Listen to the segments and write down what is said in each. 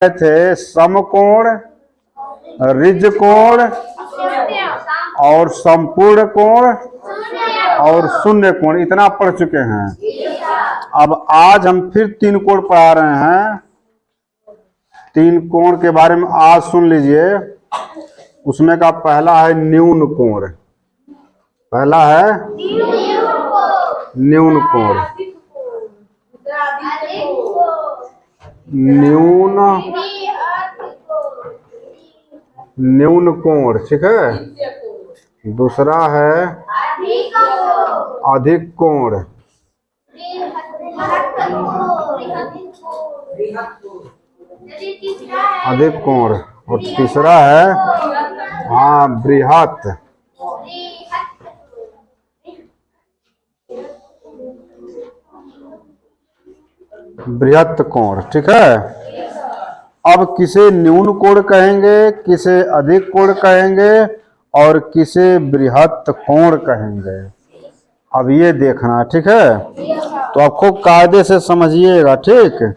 थे समकोण, ऋज कोण और संपूर्ण कोण और शून्य कोण, इतना पढ़ चुके हैं। अब आज हम फिर तीन कोण पढ़ा रहे हैं। तीन कोण के बारे में आज सुन लीजिए। उसमें का पहला है न्यून कोण। पहला है न्यून कोण। न्यून कोण, ठीक है। दूसरा है अधिक कोण। अधिक कोण। और तीसरा है बृहत। बृहत कोण, ठीक है। अब किसे न्यून कोण कहेंगे, किसे अधिक कोण कहेंगे और किसे बृहत कोण कहेंगे, अब ये देखना, ठीक है। तो आपको कायदे से समझिएगा, ठीक।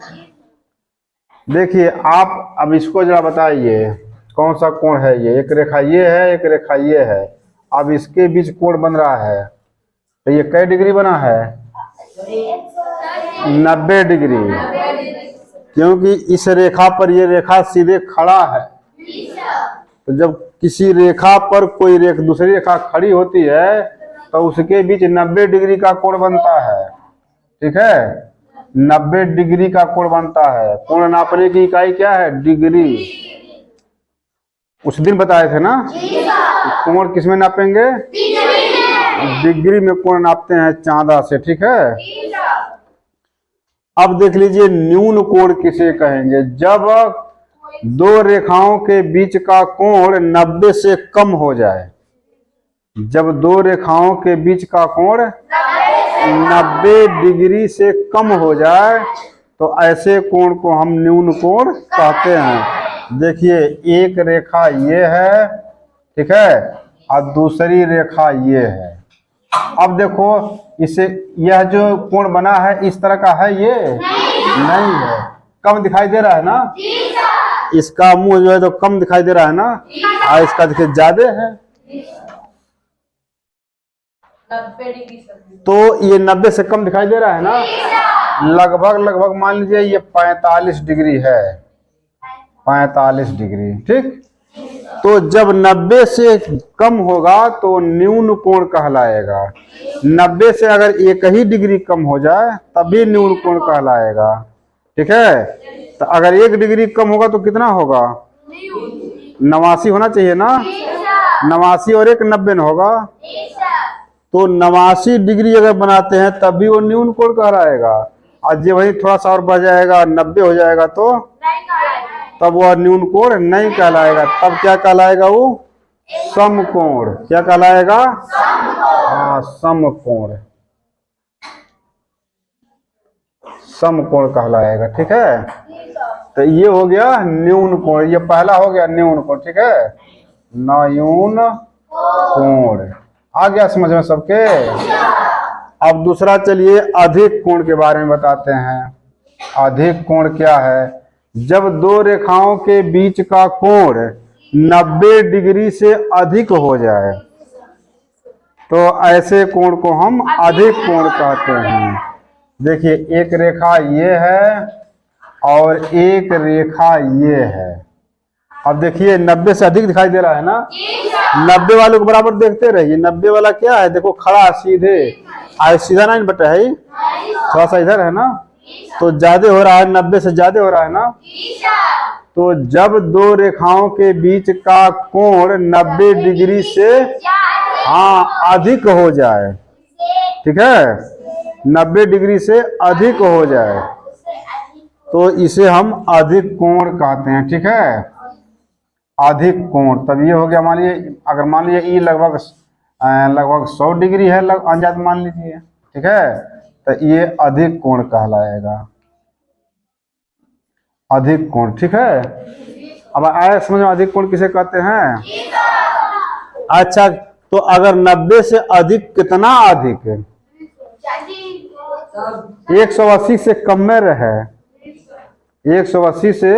देखिए आप अब इसको जरा बताइए कौन सा कोण है ये। एक रेखा ये है, एक रेखा ये है। अब इसके बीच कोण बन रहा है, तो ये कै डिग्री बना है? 90 डिग्री, क्योंकि इस रेखा पर ये रेखा सीधे खड़ा है। तो जब किसी रेखा पर कोई दूसरी रेखा खड़ी होती है तो उसके बीच 90 डिग्री का कोण बनता है, ठीक है। 90 डिग्री का कोण बनता है। कोण नापने की इकाई क्या है? डिग्री। उस दिन बताए थे ना, कोण किस में नापेंगे? डिग्री में कोण नापते हैं चांदा से, ठीक है। अब देख लीजिए न्यून कोण किसे कहेंगे? जब दो रेखाओं के बीच का कोण 90 से कम हो जाए। जब दो रेखाओं के बीच का कोण 90 डिग्री से कम हो जाए तो ऐसे कोण को हम न्यून कोण कहते हैं। देखिए एक रेखा ये है, ठीक है, और दूसरी रेखा ये है। अब देखो इसे, यह जो कोण बना है इस तरह का है, ये नहीं है। कम दिखाई दे रहा है ना, इसका मुंह जो है तो कम दिखाई दे रहा है ना, और इसका देखिए ज्यादा है। तो ये 90 से कम दिखाई दे रहा है ना, लगभग मान लीजिए ये 45 डिग्री है। 45 डिग्री, ठीक। तो जब 90 से कम होगा तो न्यून कोण कहलाएगा। 90 से अगर एक ही डिग्री कम हो जाए तभी न्यून कोण कहलाएगा, ठीक है। तो अगर 1 डिग्री कम होगा तो कितना होगा? 89 होना चाहिए ना। 89 और 1 90 होगा। तो 89 डिग्री अगर बनाते हैं तभी वो न्यून कोण कहलाएगा। और जब वही थोड़ा सा और बढ़ जाएगा 90 हो जाएगा तो तब वह न्यून कोण नहीं कहलाएगा। तब क्या कहलाएगा? वो समकोण। क्या कहलाएगा? समकोण। समकोण कहलाएगा, ठीक है। तो ये हो गया न्यून कोण। ये पहला हो गया न्यून कोण, ठीक है। न्यून कोण आ गया समझ में सबके। अब दूसरा चलिए अधिक कोण के बारे में बताते हैं। अधिक कोण क्या है? जब दो रेखाओं के बीच का कोण 90 डिग्री से अधिक हो जाए तो ऐसे कोण को हम अधिक कोण कहते हैं। देखिए एक रेखा ये है और एक रेखा ये है। अब देखिए 90 से अधिक दिखाई दे रहा है ना, 90 वाले को बराबर देखते रहिए। 90 वाला क्या है? देखो खड़ा सीधे, आज सीधा नहीं बटा है, थोड़ा सा इधर है ना, तो ज्यादा हो रहा है, 90 से ज्यादा हो रहा है ना। तो जब दो रेखाओं के बीच का कोण 90 डिग्री से अधिक हो जाए, ठीक है, 90 डिग्री से अधिक हो जाए तो इसे हम अधिक कोण कहते हैं, ठीक है। अधिक कोण तब ये हो गया, मान लीजिए अगर मान लीजिए ई लगभग 100 डिग्री है, अंदाज मान लीजिए, ठीक है, तो ये अधिक कोण कहलाएगा। अधिक कोण, ठीक है। अब आए समझ में अधिक कोण किसे कहते हैं? अच्छा, तो अगर 90 से अधिक कितना अधिक है? 180 से कम में रहे 180 से,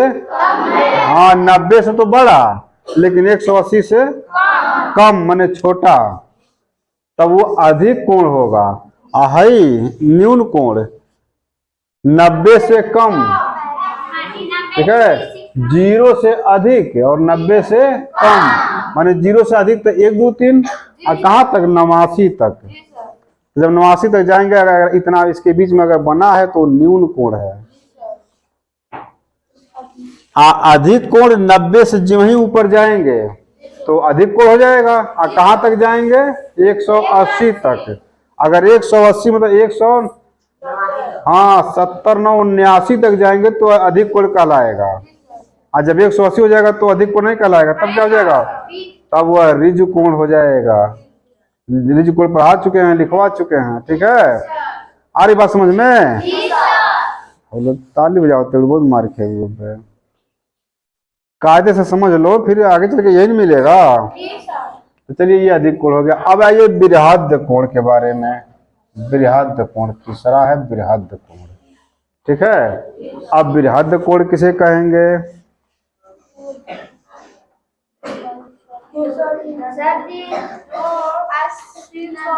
हाँ 90 से तो बड़ा, लेकिन 180 से कम माने छोटा, तब वो अधिक कोण होगा। हाई न्यून कोण 90 से कम, ठीक है, 0 से अधिक और 90 से कम, माने 0 से अधिक तो 1 2 3 और कहाँ तक 89 तक। जब 89 तक जाएंगे, अगर इतना इसके बीच में अगर बना है तो न्यून कोण है। अधिक कोण 90 से जो ही ऊपर जाएंगे तो अधिक कोण हो जाएगा। और कहाँ तक जाएंगे 180 तक। अगर 180 मतलब 100, हाँ 70 9 79 तक जाएंगे तो अधिक कोण कहलाएगा। और जब 180 हो जाएगा तो अधिक कोण नहीं कहलाएगा, तब क्या हो जाएगा, तब वह रिज कोण हो जाएगा। रिज कोण पढ़ा चुके हैं, लिखवा चुके हैं, ठीक है। आ रही बात समझ में? ताली बजाओ, तेरे बहुत मार खेल, कायदे से समझ लो, फिर आगे चल के यही नहीं मिलेगा। तो चलिए ये अधिक कोण हो गया। अब आइए बृहद कोण के बारे में। बृहद कोण तीसरा है, बृहद कोण, ठीक है। अब बृहद कोण किसे कहेंगे?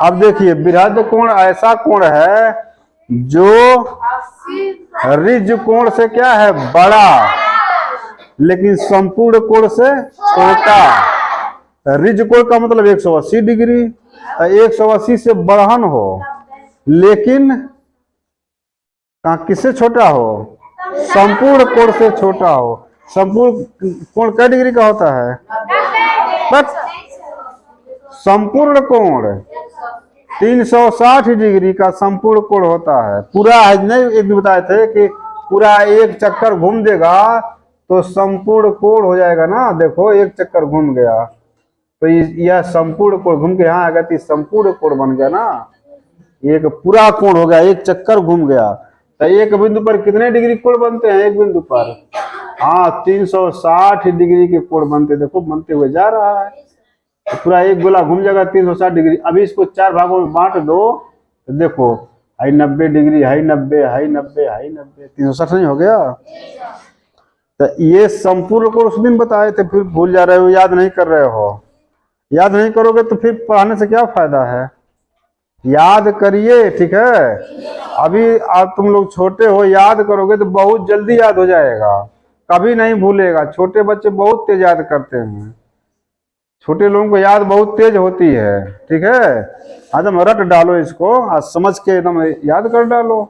अब देखिए बृहद कोण ऐसा कोण है जो रिज कोण से क्या है, बड़ा, लेकिन संपूर्ण कोण से छोटा। रिज कोण का मतलब 180 डिग्री, 180 से बढ़न हो, लेकिन किससे छोटा हो, संपूर्ण कोण से छोटा हो। संपूर्ण कोण कै डिग्री का होता है? बस संपूर्ण कोण 360 डिग्री का संपूर्ण कोण होता है। पूरा नहीं, एक भी बताए थे कि पूरा एक चक्कर घूम देगा तो संपूर्ण कोण हो जाएगा ना। देखो एक चक्कर घूम गया तो यह संपूर्ण कोण घूम के यहाँ आएगा तो संपूर्ण कोण बन गया ना। एक पूरा कोण हो गया, एक चक्कर घूम गया। तो एक बिंदु पर कितने डिग्री कोण बनते हैं? एक बिंदु पर, हाँ 360 डिग्री के कोण बनते। देखो बनते हुए जा रहा है, तो पूरा एक गोला घूम जाएगा 360 डिग्री। अभी इसको 4 भागों में बांट दो तो देखो high 90 degree, high 90, high 90, high 90, 360 नहीं हो गया। तो ये संपूर्ण कोण उस दिन बताए थे, फिर भूल जा रहे हो, याद नहीं कर रहे हो। याद नहीं करोगे तो फिर पढ़ाने से क्या फायदा है? याद करिए, ठीक है। अभी आप तुम लोग छोटे हो, याद करोगे तो बहुत जल्दी याद हो जाएगा, कभी नहीं भूलेगा। छोटे बच्चे बहुत तेज याद करते हैं, छोटे लोगों को याद बहुत तेज होती है, ठीक है। एकदम रट डालो इसको, आज समझ के एकदम याद कर डालो।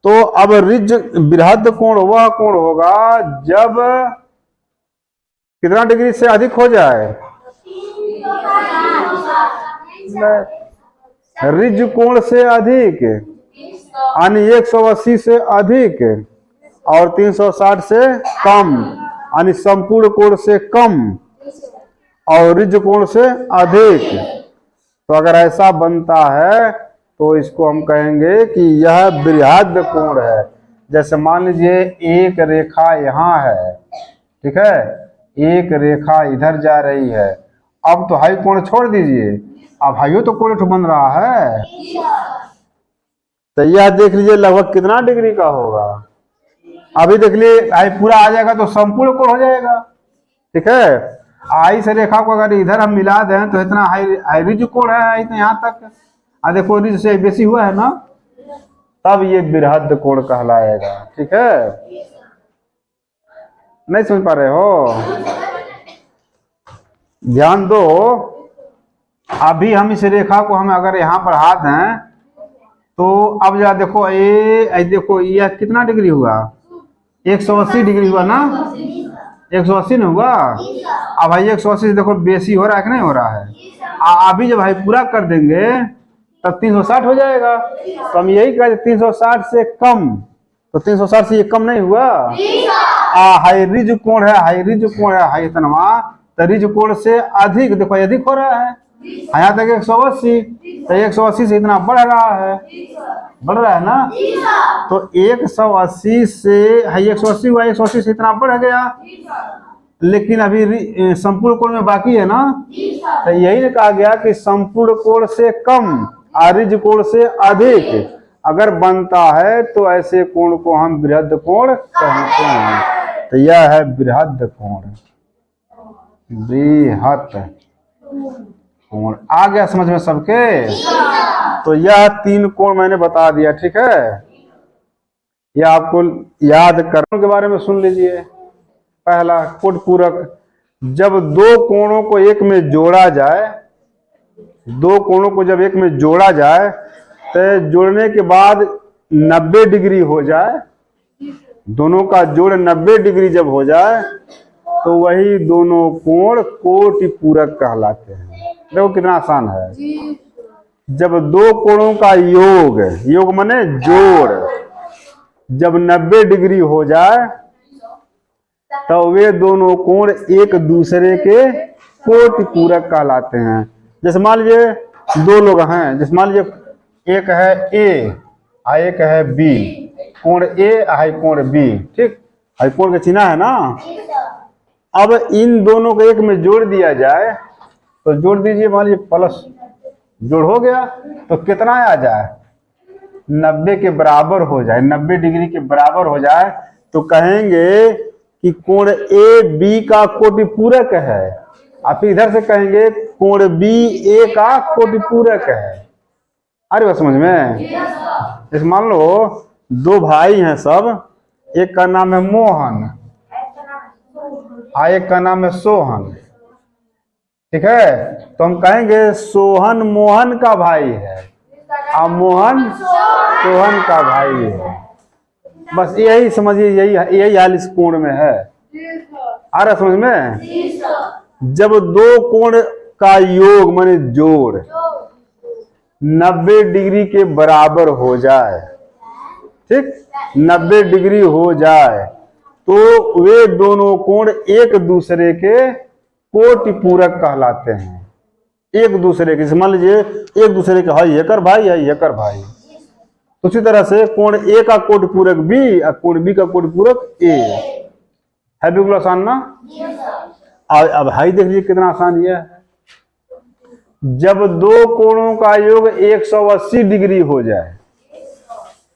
तो अब रिज बृहद कोण वह कोण होगा जब कितना डिग्री से अधिक हो जाए? रिज कोण से अधिक, यानी 180 से अधिक और 360 से कम, यानी संपूर्ण कोण से कम और रिज कोण से अधिक। तो अगर ऐसा बनता है तो इसको हम कहेंगे कि यह बृहद कोण है। जैसे मान लीजिए एक रेखा यहाँ है, ठीक है, एक रेखा इधर जा रही है। अब तो हाई कोण छोड़ दीजिए, अब हाइयो तो कोण बन रहा है। तो यह देख लीजिए लगभग कितना डिग्री का होगा। अभी देख लीजिए हाई पूरा आ जाएगा तो संपूर्ण कोण हो जाएगा, ठीक है। आई से रेखा को अगर इधर हम मिला दें तो इतना हाई रिज कोण है इतना यहाँ तक। देखो रिज से बेसी हुआ है ना, तब ये बृहद कोण कहलाएगा, ठीक है। नहीं समझ पा रहे हो? ध्यान दो, अभी हम इस रेखा को हम अगर यहाँ बढ़ा दें तो अब जरा देखो ये देखो यह कितना डिग्री हुआ? 180 डिग्री हुआ ना, 180 नहीं हुआ। अब भाई 180 से देखो बेसी हो रहा है कि नहीं हो रहा है? अभी जब भाई पूरा कर देंगे तब 360 हो जाएगा। तो हम यही कहते 360 से कम, तो 360 से ये कम नहीं हुआ। हाई रिज कोण है, हाई रिज कोण है, हाई तनवा, तो रिज कोण से अधिक, देखो अधिक हो रहा है यहाँ तक 180, तो 180 से इतना बढ़ रहा है, बढ़ रहा है ना। तो 180 से हाई 180 हुआ, 180 से इतना बढ़ गया, लेकिन अभी संपूर्ण कोण में बाकी है ना। तो यही कहा गया कि संपूर्ण कोण से कम, रिज कोण से अधिक अगर बनता है तो ऐसे कोण को हम बृहद कोण कहते हैं। तो यह है बृहद कोण, बृहत कोण। आ गया समझ में सबके? तो यह 3 कोण मैंने बता दिया, ठीक है। यह आपको याद करने के बारे में सुन लीजिए। पहला कोट पूरक, जब 2 कोणों को एक में जोड़ा जाए, 2 कोणों को जब एक में जोड़ा जाए तो जोड़ने के बाद 90 डिग्री हो जाए, दोनों का जोड़ 90 डिग्री जब हो जाए तो वही दोनों कोण कोटि पूरक कहलाते हैं। देखो कितना आसान है। जब 2 कोणों का योग, योग माने जोड़, जब 90 डिग्री हो जाए तो वे दोनों कोण एक दूसरे के कोटि पूरक कहलाते हैं। जैसे मान लीजिए 2 लोग हैं, जैसे मान लीजिए एक है ए और एक है बी, कोण ए है कोण बी, ठीक है, कोण का चिन्ह है ना। अब इन दोनों को एक में जोड़ दिया जाए तो जोड़ दीजिए, मान लीजिए प्लस, जोड़ हो गया तो कितना आ जाए, 90 के बराबर हो जाए, 90 डिग्री के बराबर हो जाए तो कहेंगे कि कोण ए बी का कोटि पूरक है। आप इधर से कहेंगे कोण बी ए का कोटि पूरक है। अरे बस समझ में? जैसे मान लो 2 भाई हैं सब, एक का नाम है मोहन और एक का नाम है सोहन, ठीक है। तो हम कहेंगे सोहन मोहन का भाई है और मोहन सोहन का भाई है। बस यही समझिए, यही हाल इस कोण में है। आ रहा समझ में? जब 2 कोण का योग माने जोड़ 90 डिग्री के बराबर हो जाए, ठीक, 90 डिग्री हो जाए तो वे दोनों कोण एक दूसरे के कोटि पूरक कहलाते हैं। एक दूसरे के, मान लीजिए एक दूसरे के है एकर भाई है एकर भाई, उसी तरह से कोण ए का कोटि पूरक बी और कोण बी का कोटि पूरक ए है। बिल्कुल आसान ना? अब हाई देख लीजिए कितना आसान यह है। जब 2 कोणों का योग 180 डिग्री हो जाए,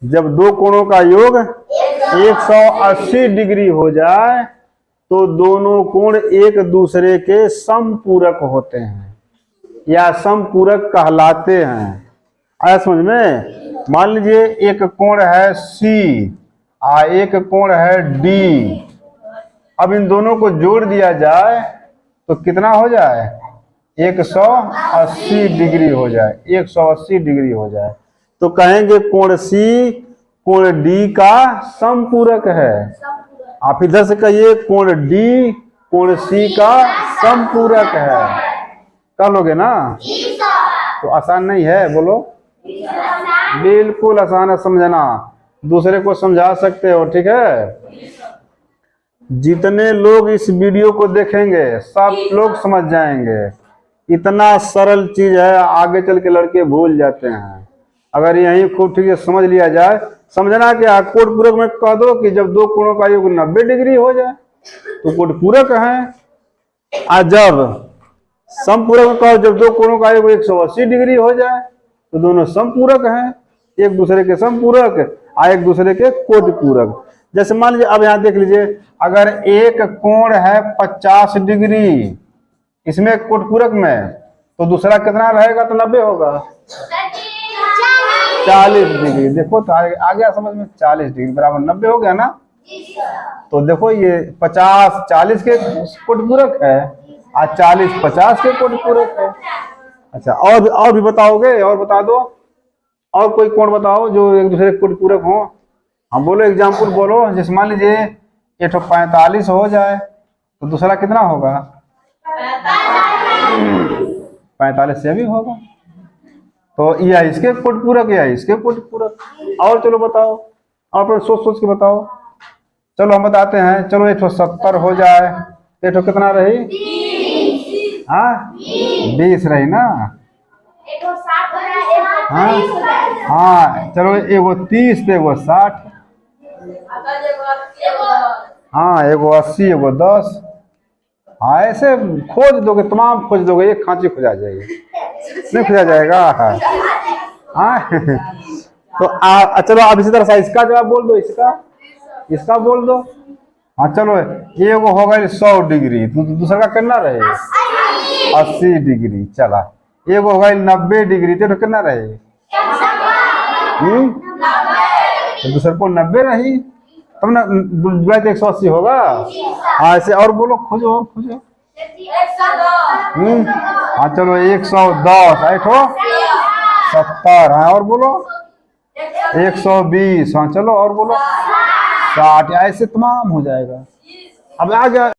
जब 2 कोणों का योग 180 डिग्री हो जाए तो दोनों कोण एक दूसरे के समपूरक होते हैं या समपूरक कहलाते हैं। आया समझ में? मान लीजिए एक कोण है सी और एक कोण है डी। अब इन दोनों को जोड़ दिया जाए तो कितना हो जाए, 180 डिग्री हो जाए, 180 डिग्री हो जाए तो कहेंगे कोण सी कोण डी का समपूरक है। आप इधर से कहिए कोण डी कोण सी का समपूरक है। कर लोगे ना? तो आसान नहीं है? बोलो। बिल्कुल आसान है समझना, दूसरे को समझा सकते हो, ठीक है। जितने लोग इस वीडियो को देखेंगे सब लोग समझ जाएंगे। इतना सरल चीज है, आगे चल के लड़के भूल जाते हैं। अगर यही खूब ठीक से समझ लिया जाए, समझना क्या, कोटि पूरक में कह दो कि जब 2 कोणों का योग 90 डिग्री हो जाए तो कोटि पूरक है, और जब समपूरक में कहो जब 2 कोणों का योग 180 डिग्री हो जाए तो दोनों समपूरक हैं, एक दूसरे के समपूरक और एक दूसरे के कोटि पूरक। जैसे मान लीजिए अब यहाँ देख लीजिए, अगर एक कोण है 50 डिग्री इसमें कोटि पूरक में, तो दूसरा कितना रहेगा, तो 90 होगा, 40 डिग्री। देखो तो आ गया समझ में, 40 डिग्री बराबर 90 हो गया ना। तो देखो ये 50 40 के कोटि पूरक है और 40 50 के कोटि पूरक है। अच्छा, और भी बताओगे? और बता दो, और कोई कोण बताओ जो एक दूसरे के कोटि पूरक हो। हम बोलो एग्जाम्पल बोलो। जैसे मान लीजिए ये 45 हो जाए तो दूसरा कितना होगा, 45 से भी होगा। तो यह इसके कोटि पूरक या इसके कोटि पूरक। और चलो बताओ, और सोच सोच के बताओ। चलो हम बताते हैं। चलो 170 हो जाए तो कितना रही, 20 रही ना। हाँ चलो, एगो 30 तो एगो 60, हाँ एगो 80 एगो 10। हाँ ऐसे खोज दोगे, तमाम खोज दोगे, एक खांची खोजा जाएगी, नहीं खोजा जाएगा। हाँ तो चलो अब इसी तरह से इसका जवाब बोल दो, इसका बोल दो। हाँ चलो, एक हो गई 100 डिग्री, तो दूसरा का कितना रहे 80 डिग्री। चला, एक हो गई 90 डिग्री, तो कितना रहे तो दूसरे को 90 रही, तब ना 180 होगा। हाँ ऐसे और बोलो, खोजो और खोजो। हाँ चलो 110, 8 हो 70। हाँ और बोलो 120। हाँ चलो और बोलो 60। ऐसे तमाम हो जाएगा। अब आ गया